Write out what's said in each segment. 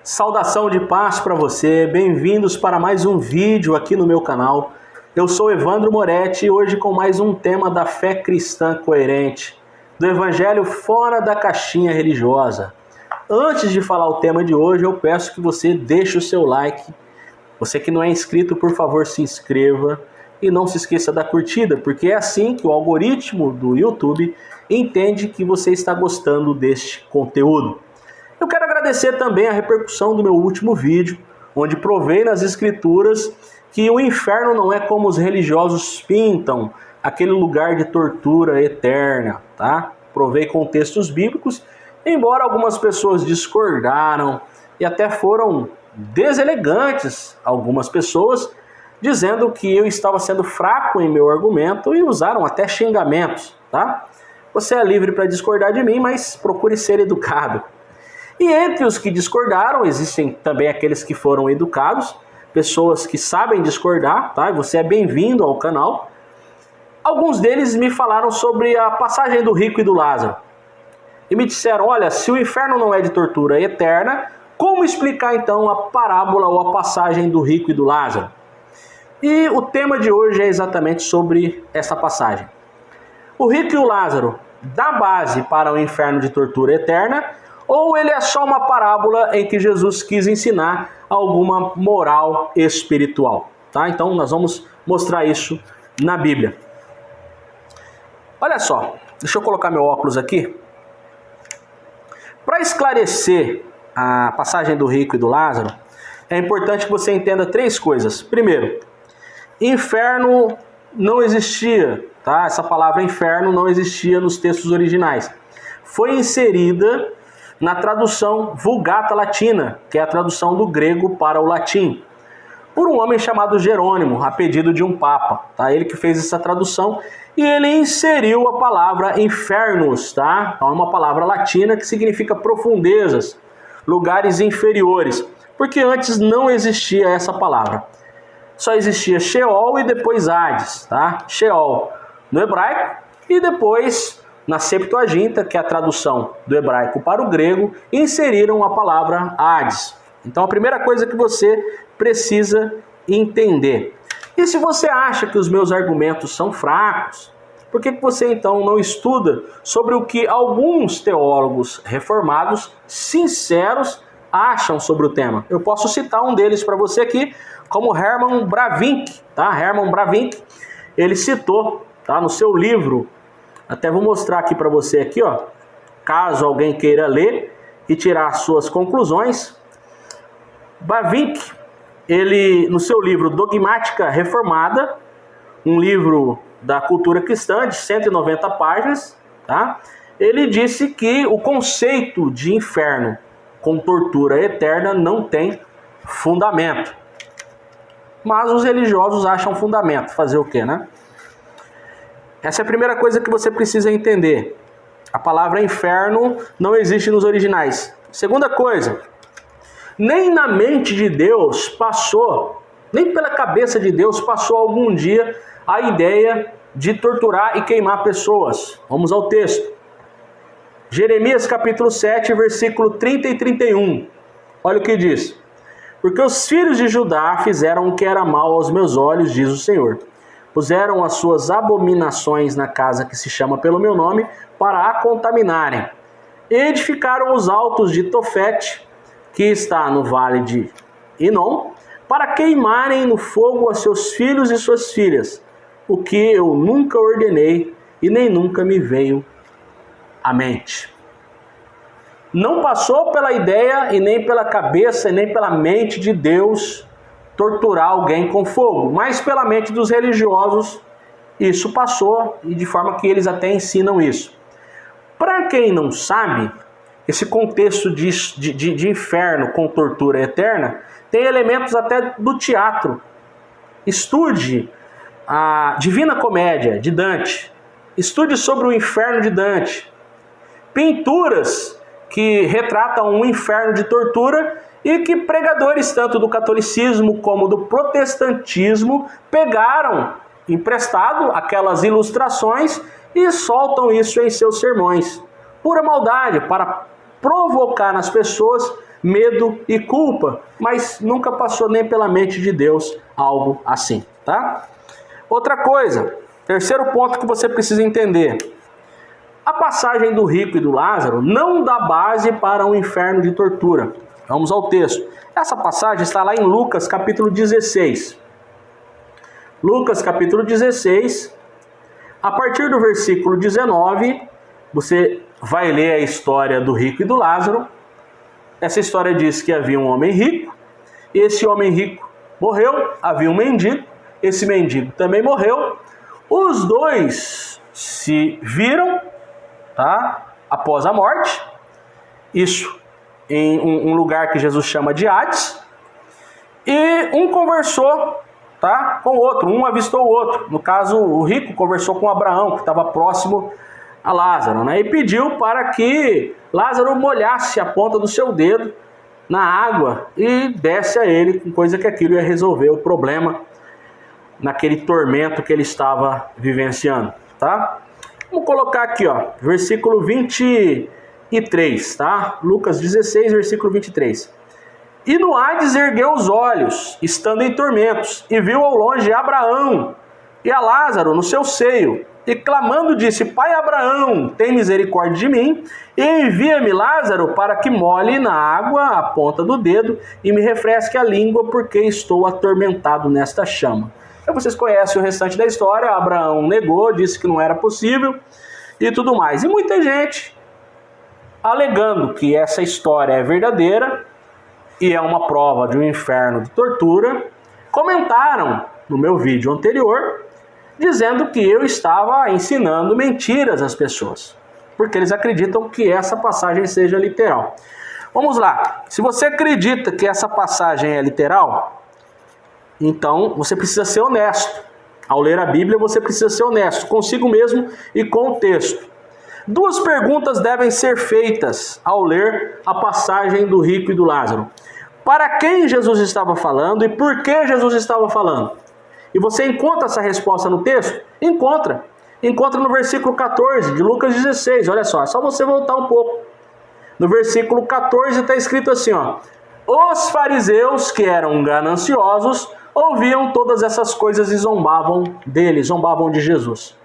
Saudação de paz para você, bem-vindos para mais um vídeo aqui no meu canal. Eu sou Evandro Moretti e hoje com mais um tema da fé cristã coerente, do evangelho fora da caixinha religiosa. Antes de falar o tema de hoje, eu peço que você deixe o seu like. Você que não é inscrito, por favor, se inscreva e não se esqueça da curtida, porque é assim que o algoritmo do YouTube entende que você está gostando deste conteúdo. Eu quero agradecer também a repercussão do meu último vídeo, onde provei nas escrituras que o inferno não é como os religiosos pintam, aquele lugar de tortura eterna, tá? Provei com textos bíblicos, embora algumas pessoas discordaram e até foram deselegantes, algumas pessoas, dizendo que eu estava sendo fraco em meu argumento e usaram até xingamentos, tá? Você é livre para discordar de mim, mas procure ser educado. E entre os que discordaram, existem também aqueles que foram educados, pessoas que sabem discordar, tá? Você é bem-vindo ao canal. Alguns deles me falaram sobre a passagem do rico e do Lázaro. E me disseram, olha, se o inferno não é de tortura eterna, como explicar então a parábola ou a passagem do rico e do Lázaro? E o tema de hoje é exatamente sobre essa passagem. O rico e o Lázaro dá base para o inferno de tortura eterna, ou ele é só uma parábola em que Jesus quis ensinar alguma moral espiritual, tá? Então nós vamos mostrar isso na Bíblia. Olha só, deixa eu colocar meu óculos aqui. Para esclarecer a passagem do rico e do Lázaro, é importante que você entenda três coisas. Primeiro, inferno não existia, tá? Essa palavra inferno não existia nos textos originais. Foi inserida na tradução Vulgata Latina, que é a tradução do grego para o latim, por um homem chamado Jerônimo, a pedido de um papa, tá? Ele que fez essa tradução e ele inseriu a palavra infernos, tá? Então é uma palavra latina que significa profundezas, lugares inferiores, porque antes não existia essa palavra. Só existia Sheol e depois Hades, tá? Sheol no hebraico e depois na Septuaginta, que é a tradução do hebraico para o grego, inseriram a palavra Hades. Então a primeira coisa que você precisa entender. E se você acha que os meus argumentos são fracos, por que você então não estuda sobre o que alguns teólogos reformados sinceros acham sobre o tema? Eu posso citar um deles para você aqui, como Herman Bavinck, tá? Herman Bavinck, ele citou, tá, no seu livro. Até vou mostrar aqui para você aqui, ó, caso alguém queira ler e tirar suas conclusões. Bavinck, ele no seu livro Dogmática Reformada, um livro da cultura cristã de 190 páginas, tá? Ele disse que o conceito de inferno com tortura eterna não tem fundamento. Mas os religiosos acham fundamento. Fazer o quê, né? Essa é a primeira coisa que você precisa entender. A palavra inferno não existe nos originais. Segunda coisa, nem na mente de Deus passou, nem pela cabeça de Deus passou algum dia a ideia de torturar e queimar pessoas. Vamos ao texto. Jeremias capítulo 7, versículo 30 e 31. Olha o que diz. Porque os filhos de Judá fizeram o que era mal aos meus olhos, diz o Senhor. Puseram as suas abominações na casa que se chama pelo meu nome, para a contaminarem. Edificaram os altos de Tofete, que está no vale de Inom, para queimarem no fogo a seus filhos e suas filhas, o que eu nunca ordenei e nem nunca me veio à mente. Não passou pela ideia e nem pela cabeça e nem pela mente de Deus torturar alguém com fogo, mas pela mente dos religiosos isso passou e de forma que eles até ensinam isso. Para quem não sabe, esse contexto de inferno com tortura eterna tem elementos até do teatro. Estude a Divina Comédia de Dante, estude sobre o inferno de Dante, pinturas que retratam um inferno de tortura e que pregadores tanto do catolicismo como do protestantismo pegaram emprestado aquelas ilustrações e soltam isso em seus sermões. Pura maldade, para provocar nas pessoas medo e culpa, mas nunca passou nem pela mente de Deus algo assim, tá? Outra coisa, terceiro ponto que você precisa entender. A passagem do rico e do Lázaro não dá base para um inferno de tortura. Vamos ao texto. Essa passagem está lá em Lucas capítulo 16. Lucas capítulo 16, a partir do versículo 19, você vai ler a história do rico e do Lázaro. Essa história diz que havia um homem rico, esse homem rico morreu, havia um mendigo, esse mendigo também morreu. Os dois se viram, tá? Após a morte, isso em um lugar que Jesus chama de Hades, e um conversou, tá, com o outro, um avistou o outro. No caso, o rico conversou com Abraão, que estava próximo a Lázaro, né? E pediu para que Lázaro molhasse a ponta do seu dedo na água e desse a ele, coisa que aquilo ia resolver o problema naquele tormento que ele estava vivenciando, tá? Vamos colocar aqui, ó, versículo 23, tá? Lucas 16, versículo 23. E no Hades ergueu os olhos, estando em tormentos, e viu ao longe Abraão e a Lázaro no seu seio. E clamando disse: Pai Abraão, tem misericórdia de mim, e envia-me Lázaro para que molhe na água a ponta do dedo e me refresque a língua, porque estou atormentado nesta chama. Então vocês conhecem o restante da história. Abraão negou, disse que não era possível e tudo mais. E muita gente, alegando que essa história é verdadeira e é uma prova de um inferno de tortura, comentaram no meu vídeo anterior, dizendo que eu estava ensinando mentiras às pessoas, porque eles acreditam que essa passagem seja literal. Vamos lá, se você acredita que essa passagem é literal, então você precisa ser honesto. Ao ler a Bíblia, você precisa ser honesto consigo mesmo e com o texto. Duas perguntas devem ser feitas ao ler a passagem do rico e do Lázaro. Para quem Jesus estava falando e por que Jesus estava falando? E você encontra essa resposta no texto? Encontra. Encontra no versículo 14 de Lucas 16. Olha só, é só você voltar um pouco. No versículo 14 está escrito assim, ó: Os fariseus, que eram gananciosos, ouviam todas essas coisas e zombavam dele, zombavam de Jesus.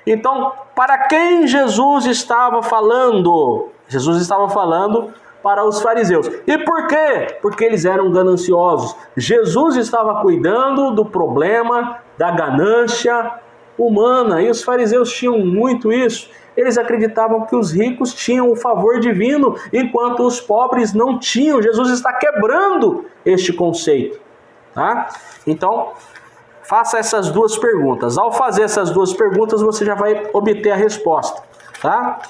Então, para quem Jesus estava falando? Jesus estava falando para os fariseus. E por quê? Porque eles eram gananciosos. Jesus estava cuidando do problema da ganância humana. E os fariseus tinham muito isso. Eles acreditavam que os ricos tinham o favor divino, enquanto os pobres não tinham. Jesus está quebrando este conceito, tá? Então, faça essas duas perguntas. Ao fazer essas duas perguntas, você já vai obter a resposta, tá?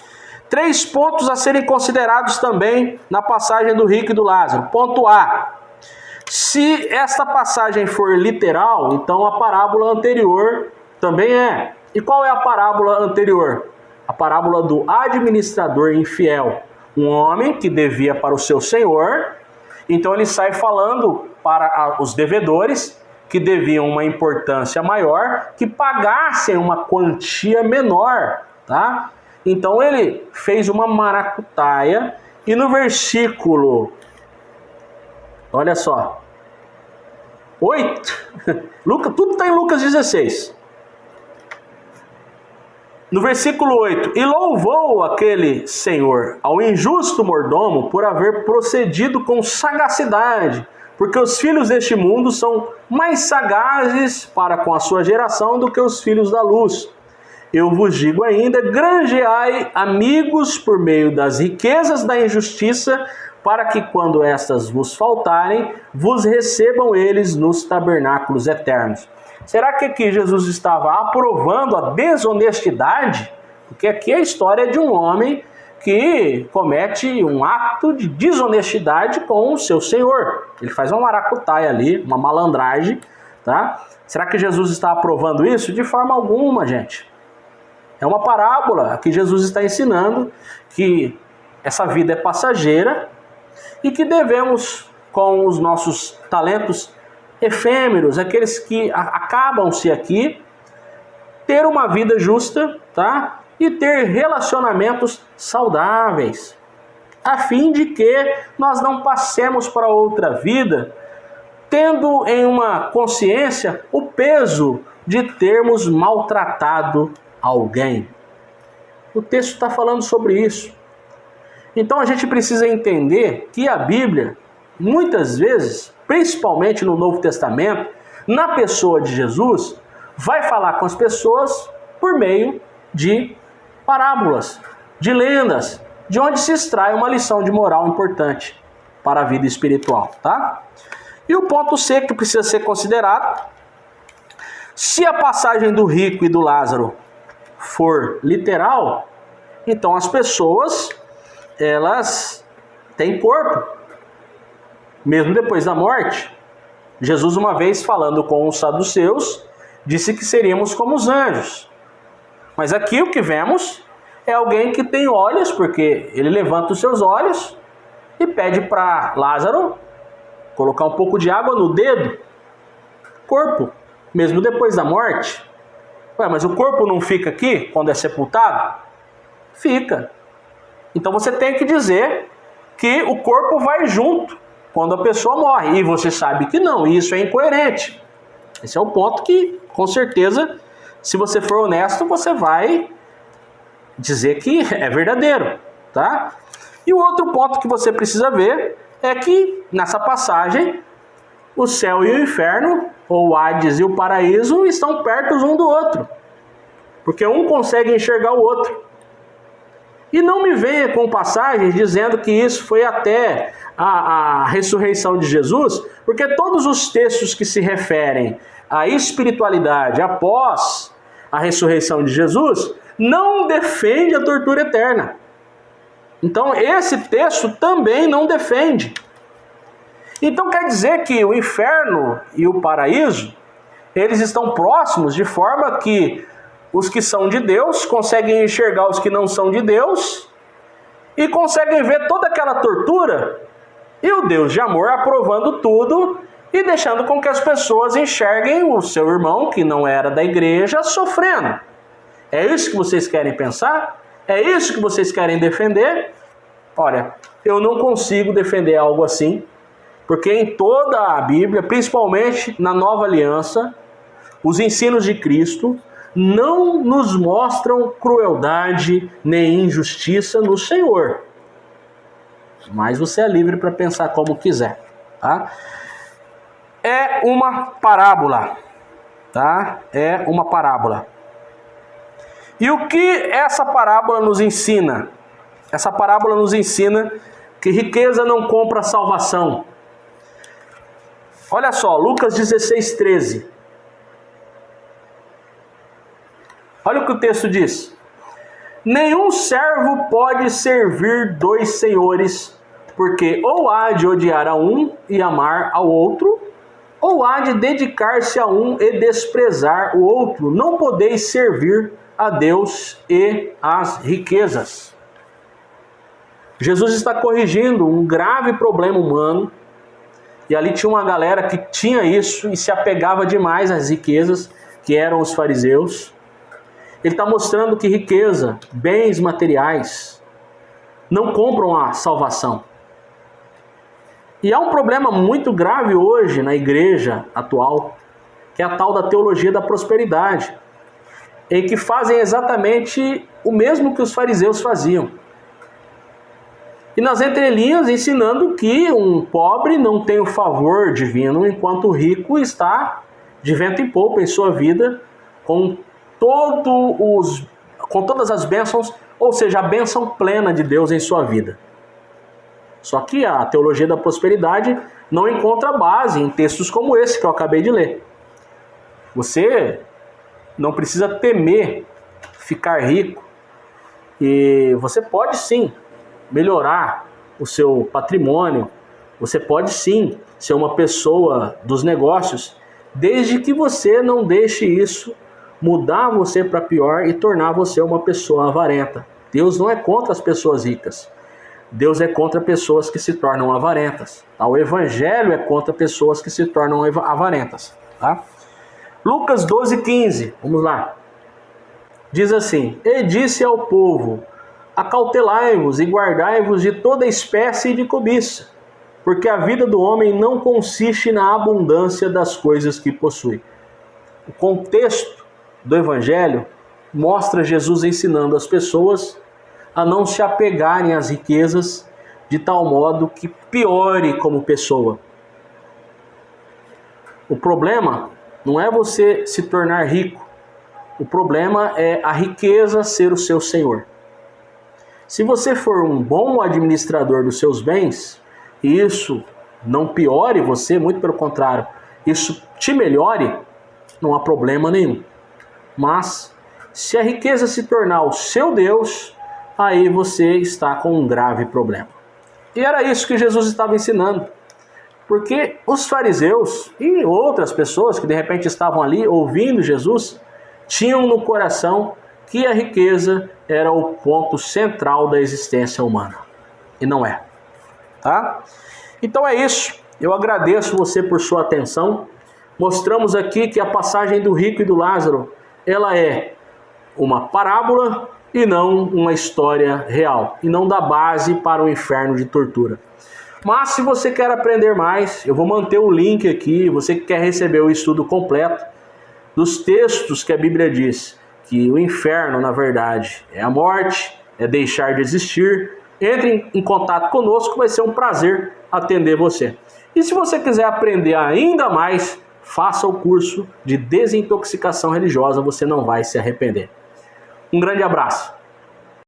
3 pontos a serem considerados também na passagem do rico e do Lázaro. Ponto A: se esta passagem for literal, então a parábola anterior também é. E qual é a parábola anterior? A parábola do administrador infiel. Um homem que devia para o seu senhor, então ele sai falando para os devedores que deviam uma importância maior, que pagassem uma quantia menor, tá? Então ele fez uma maracutaia e no versículo, olha só, 8, tudo está em Lucas 16. No versículo 8, e louvou aquele senhor ao injusto mordomo por haver procedido com sagacidade, porque os filhos deste mundo são mais sagazes para com a sua geração do que os filhos da luz. Eu vos digo ainda, granjeai amigos por meio das riquezas da injustiça, para que quando estas vos faltarem, vos recebam eles nos tabernáculos eternos. Será que aqui Jesus estava aprovando a desonestidade? Porque aqui a história é de um homem que comete um ato de desonestidade com o seu senhor. Ele faz uma maracutaia ali, uma malandragem, tá? Será que Jesus está aprovando isso? De forma alguma, gente. É uma parábola que Jesus está ensinando que essa vida é passageira e que devemos, com os nossos talentos efêmeros, aqueles que acabam-se aqui, ter uma vida justa, tá? E ter relacionamentos saudáveis. a fim de que nós não passemos para outra vida tendo em uma consciência o peso de termos maltratado alguém. O texto está falando sobre isso. Então a gente precisa entender que a Bíblia, muitas vezes, principalmente no Novo Testamento, na pessoa de Jesus, vai falar com as pessoas por meio de parábolas, de lendas, de onde se extrai uma lição de moral importante para a vida espiritual, tá? E o ponto C que precisa ser considerado: se a passagem do rico e do Lázaro for literal, então as pessoas, elas têm corpo, mesmo depois da morte. Jesus, uma vez falando com os saduceus, disse que seríamos como os anjos. Mas aqui o que vemos é alguém que tem olhos, porque ele levanta os seus olhos e pede para Lázaro colocar um pouco de água no dedo. Corpo, mesmo depois da morte. Ué, mas o corpo não fica aqui quando é sepultado? Fica. Então você tem que dizer que o corpo vai junto quando a pessoa morre. E você sabe que não, e isso é incoerente. Esse é o ponto que, com certeza, se você for honesto, você vai dizer que é verdadeiro, tá? E o outro ponto que você precisa ver é que, nessa passagem, o céu e o inferno, ou o Hades e o paraíso, estão perto um do outro. Porque um consegue enxergar o outro. E não me venha com passagens dizendo que isso foi até a ressurreição de Jesus, porque todos os textos que se referem à espiritualidade após a ressurreição de Jesus não defende a tortura eterna. Então esse texto também não defende. Então quer dizer que o inferno e o paraíso, eles estão próximos, de forma que os que são de Deus conseguem enxergar os que não são de Deus e conseguem ver toda aquela tortura, e o Deus de amor aprovando tudo e deixando com que as pessoas enxerguem o seu irmão, que não era da igreja, sofrendo. É isso que vocês querem pensar? É isso que vocês querem defender? Olha, eu não consigo defender algo assim, porque em toda a Bíblia, principalmente na Nova Aliança, os ensinos de Cristo não nos mostram crueldade nem injustiça no Senhor. Mas você é livre para pensar como quiser, tá? É uma parábola, tá? É uma parábola. E o que essa parábola nos ensina? Essa parábola nos ensina que riqueza não compra salvação. Olha só, Lucas 16:13. Olha o que o texto diz. Nenhum servo pode servir dois senhores, porque ou há de odiar a um e amar ao outro, ou há de dedicar-se a um e desprezar o outro. Não podeis servir a Deus e às riquezas. Jesus está corrigindo um grave problema humano, e ali tinha uma galera que tinha isso e se apegava demais às riquezas, que eram os fariseus. Ele está mostrando que riqueza, bens materiais, não compram a salvação. E há um problema muito grave hoje na igreja atual, que é a tal da teologia da prosperidade, em que fazem exatamente o mesmo que os fariseus faziam. E nas entrelinhas ensinando que um pobre não tem o favor divino, enquanto o rico está de vento em popa em sua vida, com todas as bênçãos, ou seja, a bênção plena de Deus em sua vida. Só que a teologia da prosperidade não encontra base em textos como esse que eu acabei de ler. Você não precisa temer ficar rico, e você pode sim melhorar o seu patrimônio, você pode sim ser uma pessoa dos negócios, desde que você não deixe isso mudar você para pior e tornar você uma pessoa avarenta. Deus não é contra as pessoas ricas. Deus é contra pessoas que se tornam avarentas. Tá? O Evangelho é contra pessoas que se tornam avarentas. Tá? Lucas 12:15, vamos lá. Diz assim: E disse ao povo: Acautelai-vos e guardai-vos de toda espécie de cobiça, porque a vida do homem não consiste na abundância das coisas que possui. O contexto do Evangelho mostra Jesus ensinando as pessoas a não se apegarem às riquezas de tal modo que piore como pessoa. O problema não é você se tornar rico, o problema é a riqueza ser o seu senhor. Se você for um bom administrador dos seus bens, e isso não piore você, muito pelo contrário, isso te melhore, não há problema nenhum. Mas, se a riqueza se tornar o seu Deus, aí você está com um grave problema. E era isso que Jesus estava ensinando. Porque os fariseus e outras pessoas que de repente estavam ali ouvindo Jesus, tinham no coração que a riqueza era o ponto central da existência humana. E não é. Tá? Então é isso. Eu agradeço você por sua atenção. Mostramos aqui que a passagem do rico e do Lázaro, ela é uma parábola e não uma história real. E não dá base para o inferno de tortura. Mas se você quer aprender mais, eu vou manter o link aqui. Você que quer receber o estudo completo dos textos que a Bíblia diz que o inferno, na verdade, é a morte, é deixar de existir. Entre em contato conosco, vai ser um prazer atender você. E se você quiser aprender ainda mais, faça o curso de desintoxicação religiosa, você não vai se arrepender. Um grande abraço.